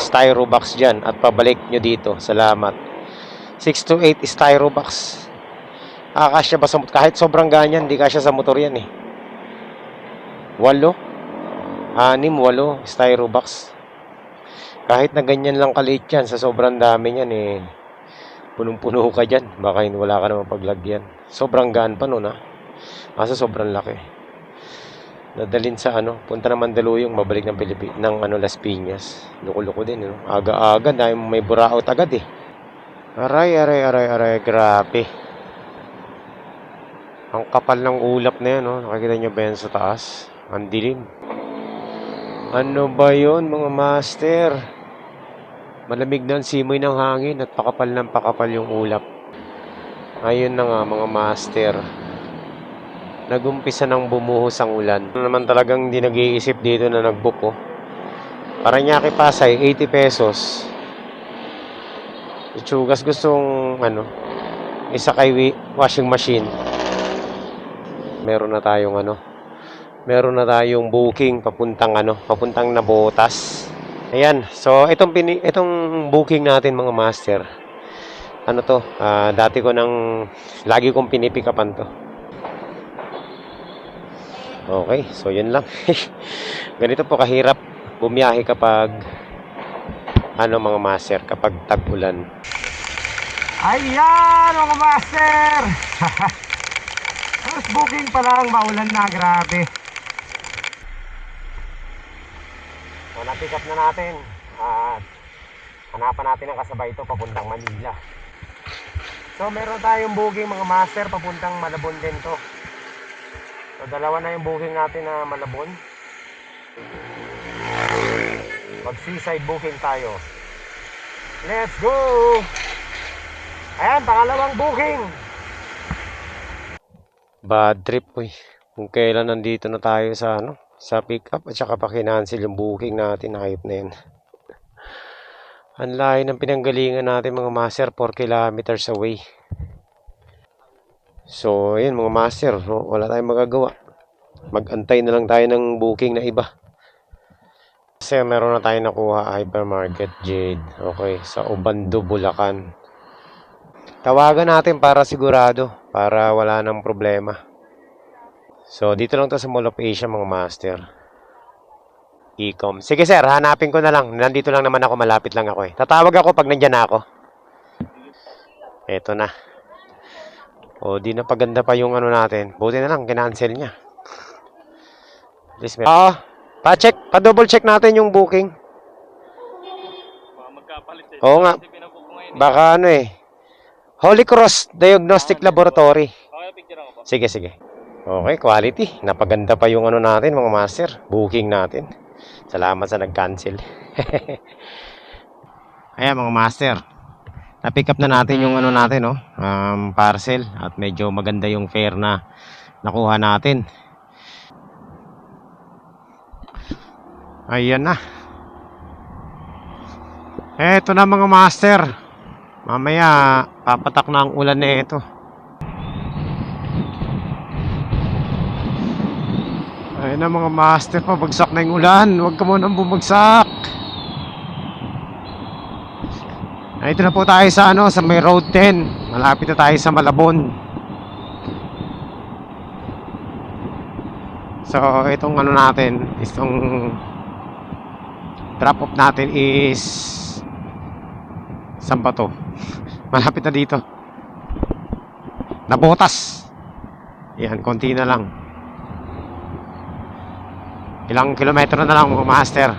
styrobox dyan at pabalik nyo dito. Salamat. 6 to 8 styrobox. Kasya ba sa motor? Kahit sobrang ganyan, hindi kasya sa motor yan eh. 8, 8 styrobox. Kahit na ganyan lang kaliit yan, sa sobrang dami yan eh, punong-puno ka dyan. Baka wala ka naman paglagyan. Sobrang gaan pa nun ha. Kasi sobrang laki. Nadalin sa punta naman Mandaluyong, mabalik ng Las Piñas. Loko-loko din, Aga-aga, dahil may buraot agad eh. Aray, grabe. Ang kapal ng ulap na yan, Nakikita nyo ba yan sa taas? Ang dilim. Ano ba yun, mga master? Malamig na ang simoy ng hangin at pakapal yung ulap. Ayun na nga, mga master. Nagumpisa ng bumuhos ang ulan. Ano naman talagang hindi nag-iisip dito na nag-book ko. Paranaque Pasay, 80 pesos. Itsugas gustong isa kay washing machine. Meron na tayong booking papuntang Navotas. Ayan, so itong booking natin mga master. Dati ko lagi kong pinipikapan to. Okay, so yun lang. Ganito po kahirap bumiyahe kapag mga master, kapag tag-ulan. Ayan mga master. First booking pa lang, maulan na, grabe. So na-pick up na natin at hanapan natin ang kasabay ito papuntang Manila. So meron tayong booking mga master papuntang Malabon din to. So dalawa na yung booking natin na Malabon. Mag-seaside booking tayo. Let's go! Ayan, pangalawang booking. Bad trip kung kailan nandito na tayo sa pick up at saka pa kinancel yung booking natin, hype na yun. Ang layo ng pinanggalingan natin mga master, 4 kilometers away. So, yun mga master, wala tayong magagawa. Mag-antay na lang tayo ng booking na iba. Kasi meron na tayo nakuha, Hypermarket Jade. Okay, sa Obando, Bulacan. Tawagan natin para sigurado, para wala nang problema. So, dito lang to sa Mall of Asia mga master. E-com. Sige sir, hanapin ko na lang. Nandito lang naman ako, malapit lang ako eh. Tatawag ako pag nandyan na ako. Eto na. O, di na paganda pa yung natin. Buti na lang, kinancel niya. Pa-check, pa-double check natin yung booking. Oo nga. Baka Holy Cross Diagnostic Laboratory. Sige. Okay, quality. Napaganda pa yung natin, mga master. Booking natin. Salamat sa nag-cancel. Ayan, mga master. Na-pick up na natin yung natin, parcel. At medyo maganda yung fare na nakuha natin. Ayan na. Eto na mga master. Mamaya, papatak na ang ulan na ito. Ayan na mga master, pabagsak na yung ulan. Huwag ka munang bumagsak. Ito na po tayo sa sa may road 10. Malapit na tayo sa Malabon. So, itong natin, itong drop off natin is saan ba to? Malapit na dito. Navotas. Yan, konti na lang. Ilang kilometro na lang mga master.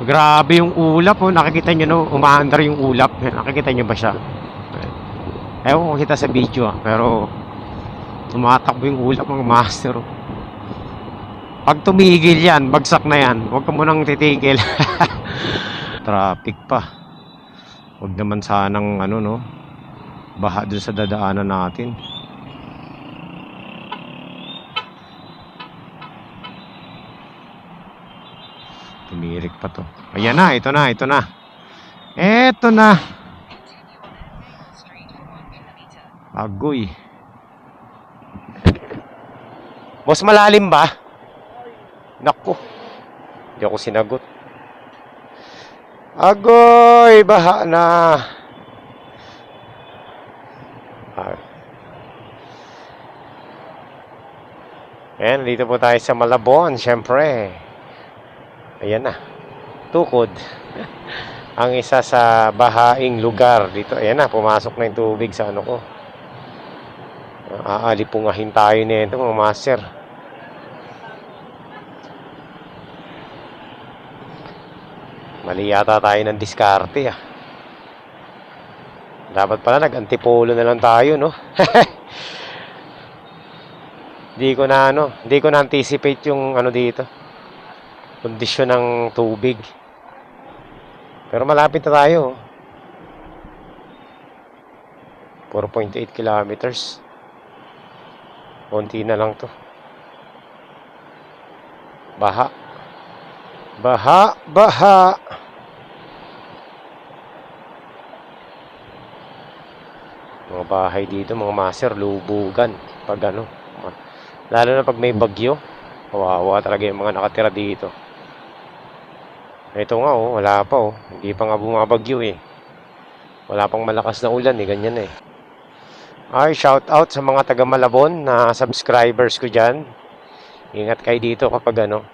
Grabe yung ulap nakikita nyo umaandar yung ulap. Nakikita nyo ba siya? Ewan ko kita sa video pero tumatakbo yung ulap mga master. Pag tumigil yan, bagsak na yan. Huwag ka munang titigil. Traffic pa. Huwag naman sanang baha dun sa dadaanan natin. Tumirik pa to. Ayan na, ito na. Ito na. Agoy. Boss, malalim ba? Naku. Hindi ako sinagot. Agoy, baha na. Ah. Ayan, dito po tayo sa Malabon, syempre. Ayan na, Tukod. Ang isa sa bahaing lugar dito. Ayan na, pumasok na yung tubig sa ano ko. Aalipungahin tayo nito mga master. Mali yata tayo ng diskarte ah. Dapat pala nag-antipolo na lang tayo, no? Hindi ko na anticipate yung ano dito. Kondisyon ng tubig. Pero malapit na tayo. 4.8 kilometers. Konti na lang to. Baha. Baha, baha. Mga bahay dito, mga master, lubugan. Pag ano, lalo na pag may bagyo. Kawawa talaga yung mga nakatira dito. Ito nga oh, wala pa oh. Hindi pa nga bumabagyo eh. Wala pang malakas na ulan eh, ganyan eh. Ay, shout out sa mga taga Malabon na subscribers ko dyan. Ingat kayo dito kapag ano.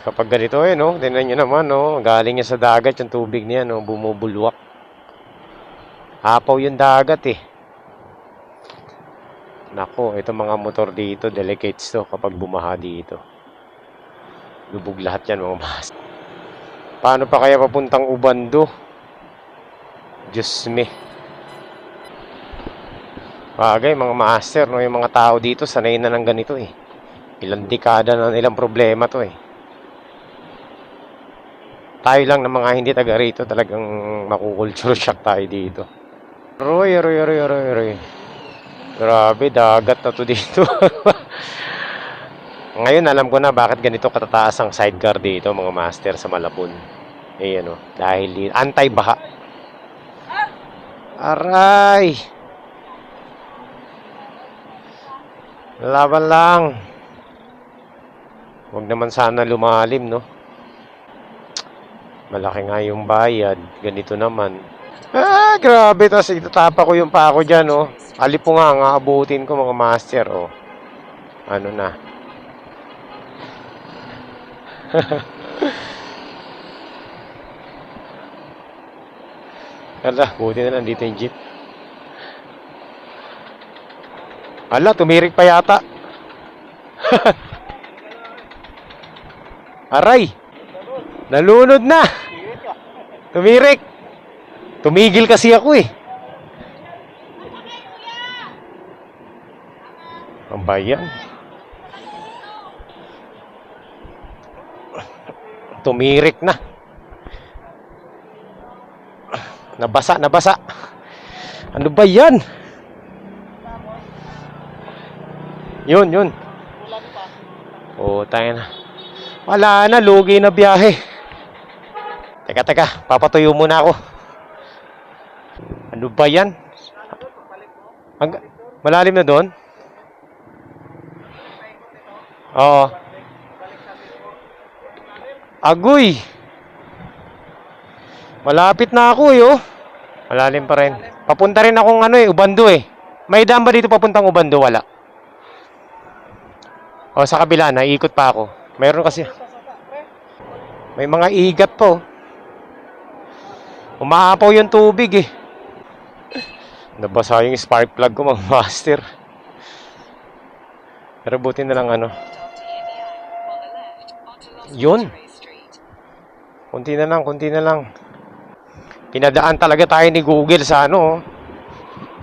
Kapag ganito eh, no? Tingnan nyo naman, no? Galing niya sa dagat yung tubig niya, no? Bumubulwak. Hapaw yung dagat eh. Nako, itong mga motor dito, delicates to kapag bumaha dito. Lubog lahat yan mga mas. Paano pa kaya papuntang Ubando? Diyos me. Bagay mga master, no? Yung mga tao dito sanay na ng ganito eh. Ilang dekada na nilang problema to eh. Tayo lang na mga hindi taga rito talagang makukulture shock tayo dito. Roy. Grabe, dagat na to dito. Ngayon alam ko na bakit ganito katataas ang sidecar dito mga master sa Malabon. Eh ano, dahil anti-baha. Aray! Laban lang. Huwag naman sana lumalim, no? Malaki nga yung bayad. Ganito naman. Ah, grabe. Tapos itatapa ko yung pako dyan, oh. Alipunga nga, abutin ko mga master, oh. Ano na. Ala, buti na lang dito yung jeep. Ala, tumirik pa yata. Aray! Nalunod na! Tumirik! Tumigil kasi ako eh. Ang bayan. Tumirik na. Nabasa. Ano ba yan? Yun. Oh, tayo na. Wala na, lugi na biyahe. Teka, papatuyo muna ako. Ano ba yan? Malalim na doon? Oo. Agoy! Malapit na ako eh, oh. Malalim pa rin. Papunta rin akong Ubando eh. May dam ba dito papuntang Ubando? Wala. O, sa kabila na, iikot pa ako. Mayroon kasi. May mga igat po. Umaapaw yung tubig eh. Nabasa yung spark plug ko mga master. Pero buti na lang Yun. Kunti na lang. Pinadaan talaga tayo ni Google sa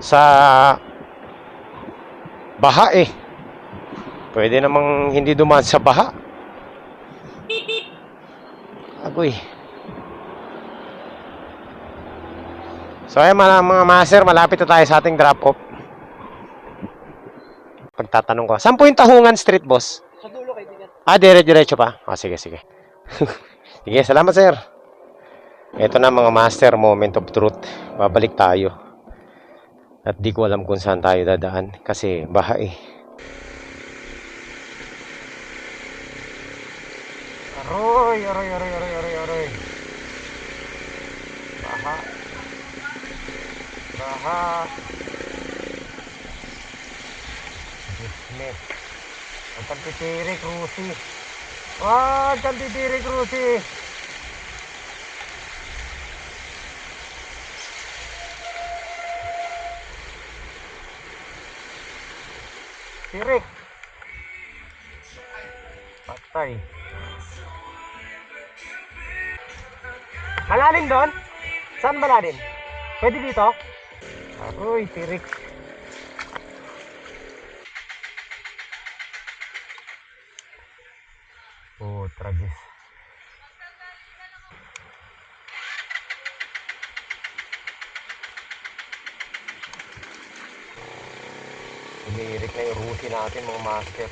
sa baha eh. Pwede namang hindi dumaan sa baha. Agoy. So ayan mga master, malapit na tayo sa ating drop-off. Pagtatanong ko, saan po yung Tahungan Street, boss? Sa dulo kay Bigan. Dire-diretso pa? Sige. Sige, salamat sir. Ito na mga master, moment of truth. Babalik tayo. At di ko alam kung saan tayo dadaan. Kasi baha eh. Aroy, aroy, aroy, aroy, aroy, aroy. Baha, baha. Dismiss. Huwag kang titiri, Cruzy. Huwag kang titiri, Cruzy. Tirik. Patay. Malalim doon? Saan malalim? Pwede dito? Aroy, tirik. Oh, tragis. Tumirik na yung Rusi natin mga master.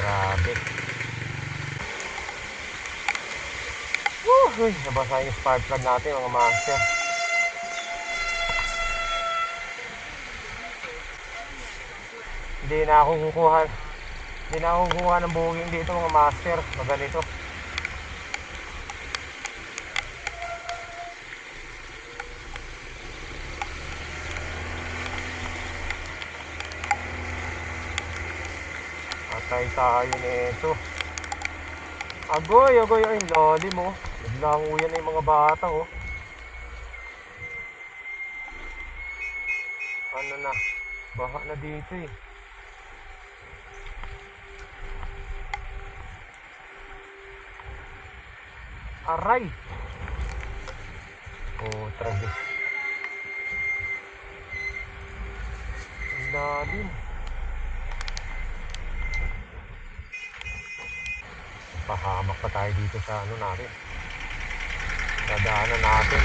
Grabe. Uy, nabasa yung spark plug natin mga master. Hindi na ako kukuha. Hindi na ako kukuha ng booking dito mga master. Maganito. Patay tayo nito. Agoy, agoy, ay lalim oh. Naglanguyan na yung mga bata oh. Ano na, baha na dito eh. Aray! Oh, tragis. Ang lalim. Pahamak pa tayo dito sa ano natin. Dadaanan natin.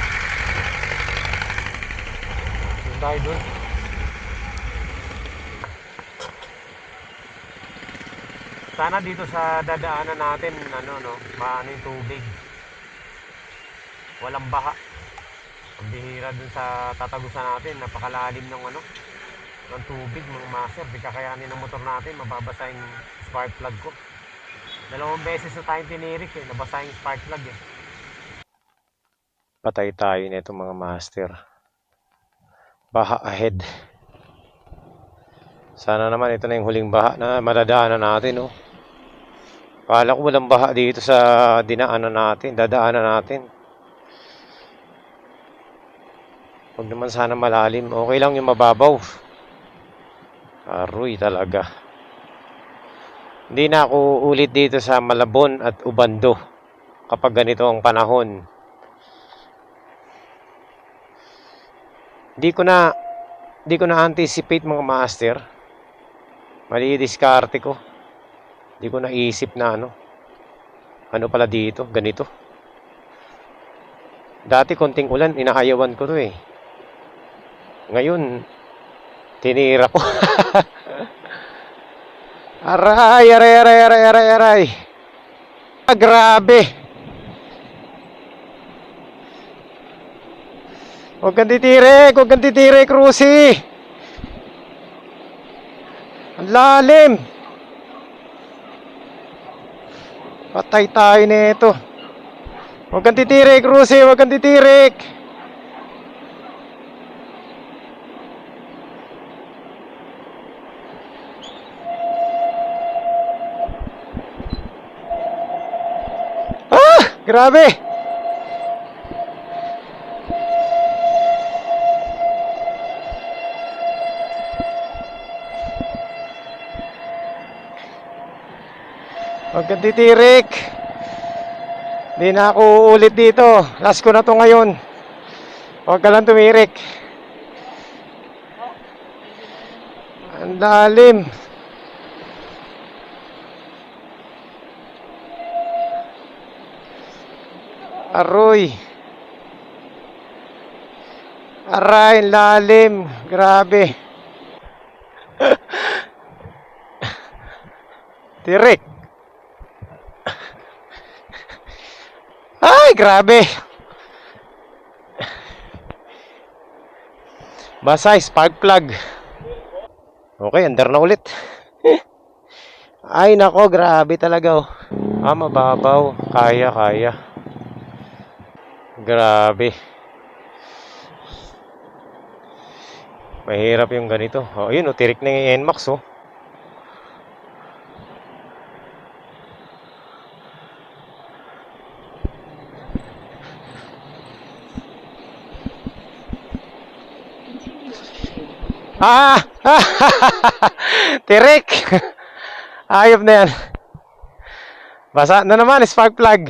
Doon tayo dun. Sana dito sa dadaanan natin, ano no, maano yung tubig. Walang baha. Ang bihira dun sa tatagusan natin, napakalalim ng ano, ng tubig mga master. Di kakayanin ng motor natin, mababasa yung spark plug ko. Dalawang beses na tayong tinirik eh, nabasa yung spark plug eh. Patay tayo nito mga master. Baha ahead. Sana naman ito na yung huling baha na madadaanan natin oh. Kala ko walang baha dito sa dinaanan natin, dadaanan natin. Huwag naman sana malalim. Okay lang yung mababaw. Aroy talaga. Hindi na ako ulit dito sa Malabon at Ubando kapag ganito ang panahon. Di ko na anticipate mga master. Mali diskarte ko. Di ko naisip na ano pala dito, ganito. Dati konting ulan, inaayawan ko to eh. Ngayon, tinira ko. Aray, aray, aray, aray, aray, aray. Ah, grabe. Huwag kang titirik, Rusi. Ang lalim. Patay tayo nito. Huwag kang titirik, Rusi. Huwag kang titirik. Ah! Grabe! Huwag kang titirik. Hindi na ako uulit dito. Last ko na to ngayon. Huwag ka lang tumirik. Ang lalim. Aroy. Aray, lalim. Grabe. Tirik. Ay, grabe. Basa, spark plug. Okay, under na ulit. Ay nako, grabe talaga oh. Mababaw. Kaya, kaya. Grabe. Mahirap yung ganito. Oh, yun oh, tirik na yung NMAX oh. Ah! Tirik! Ayop na yan. Basa na naman, spark plug.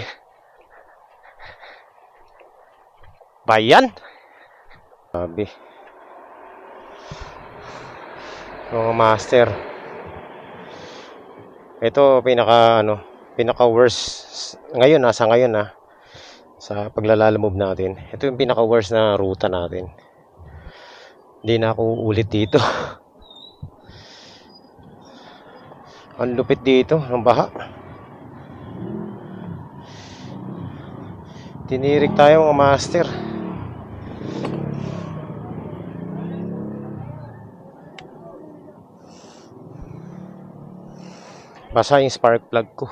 Bayan? Sabi. Mga master. Ito pinaka worst ngayon sa ngayon sa paglalalamove natin. Ito yung pinaka worst na ruta natin. Hindi na ako ulit dito. Ang lupit dito, ang baha. Tinirik tayo mga master. Basa yung spark plug ko.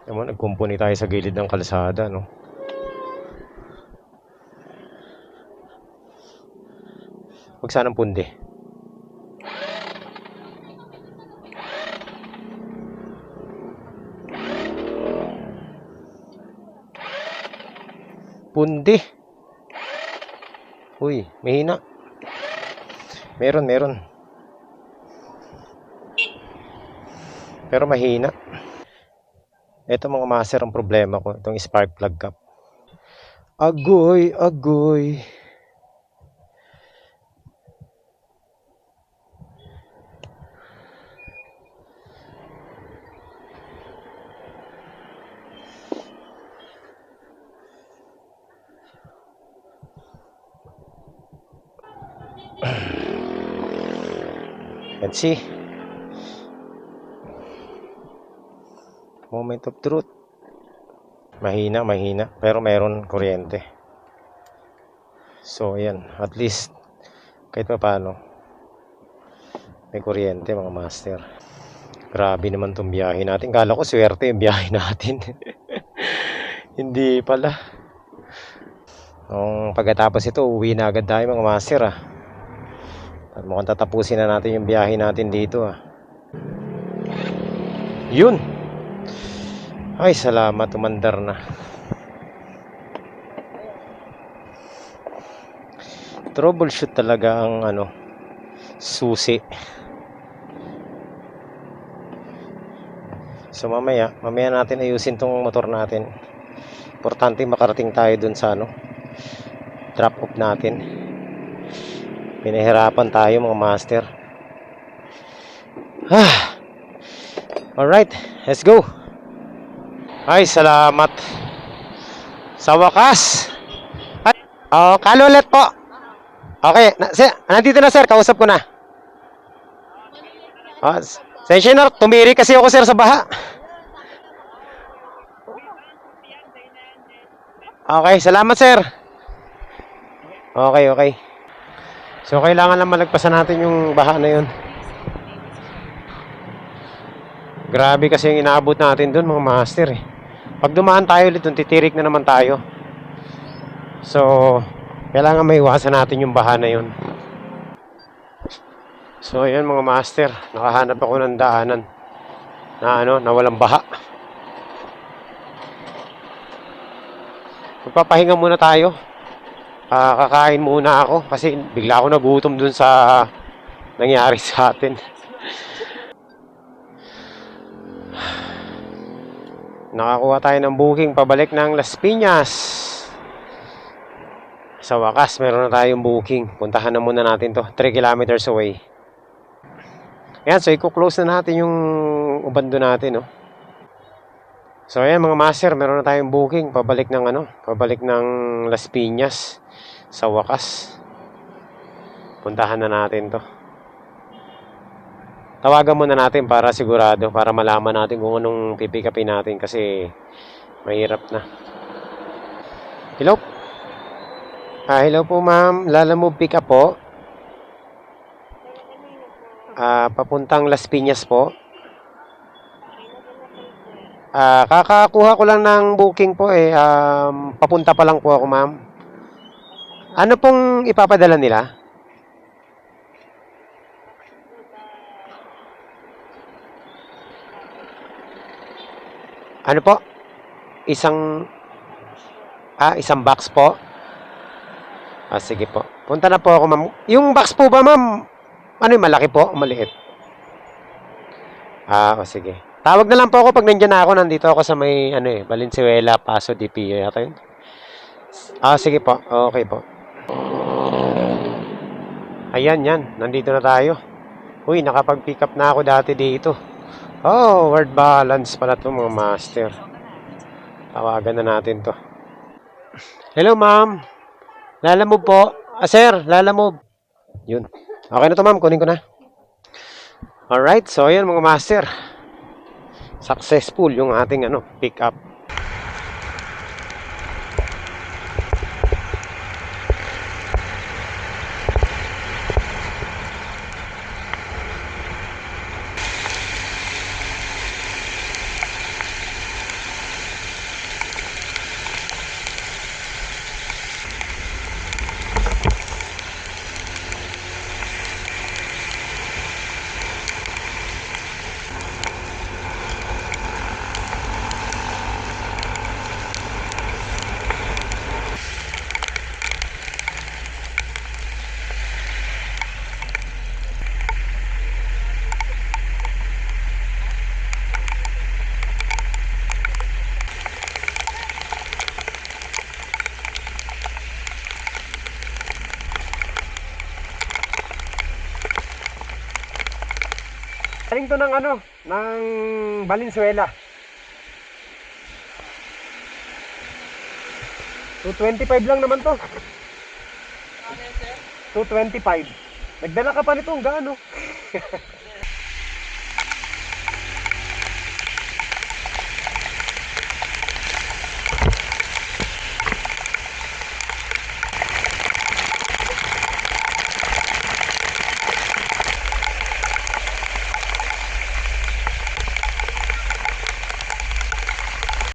Naman, nagkumpuni tayo sa gilid ng kalsada, no? Huwag sanang pundi. Pundi. Uy, mahina. Meron. Pero mahina. Ito mga master ang problema ko. Itong spark plug cap. Agoy. Let's see. Moment of truth. Mahina. Pero meron kuryente. So, ayan. At least, kahit pa paano, may kuryente mga master. Grabe naman itong biyahe natin. Kala ko swerte yung biyahe natin. Hindi pala. Nung pagkatapos ito, uwi na agad tayo mga master At mukhang tatapusin na natin yung biyahe natin dito Yun. Ay, salamat, umandar na. Troubleshoot talaga ang susi. So mamaya natin ayusin tong motor natin. Importante makarating tayo dun sa drop off natin. Pinahirapan tayo mga master. Alright, let's go. Ay, salamat. Sa wakas. Kalo ulit po. Okay, nandito na sir, kausap ko na. Sensya na, tumiri kasi ako sir sa baha. Okay, salamat sir. Okay. So, kailangan lang malagpasan natin yung baha na yun. Grabe kasi yung inaabot natin dun mga master Pag dumaan tayo ulit dun, titirik na naman tayo. So, kailangan maiwasan natin yung baha na yun. So, ayan mga master, nakahanap ako ng daanan na walang baha. Magpapahinga muna tayo. Kakain muna ako kasi bigla ako nagutom dun sa nangyari sa atin. Nakakuha tayo ng booking pabalik ng Las Piñas. Sa wakas, meron na tayong booking. Puntahan na muna natin to. 3 kilometers away. Ayan, so i-close na natin yung ubando natin, So ayan mga master, meron na tayong booking pabalik ng Las Piñas. Sa wakas. Puntahan na natin to. tawagan muna natin para sigurado, para malaman natin kung anong pipick upin natin kasi mahirap na. Hello? Hello po ma'am, Lalamove pick up po. Papuntang Las Piñas po. Kakakuha ko lang ng booking po eh. Papunta pa lang po ako ma'am. Ano pong ipapadala nila? Ano po? Isang box po? Sige po. Punta na po ako ma'am. Yung box po ba ma'am? Ano yung malaki po? O maliit? Sige. Tawag na lang po ako pag nandiyan na ako. Nandito ako sa may, Valenzuela, Paso, DPO yata yun. Sige po. Okay po. Ayan, yan. Nandito na tayo. Uy, nakapag-pick up na ako dati dito. Word balance pala to mga master. Tawagan na natin to. Hello, ma'am. Lalamove po. Sir, Lalamove. Yun. Okay na to, ma'am. Kunin ko na. Alright, so ayan mga master. Successful yung ating pick up. Galing to ng Valenzuela. 225 lang naman to. 225. Nagdala ka pa nito, gaano?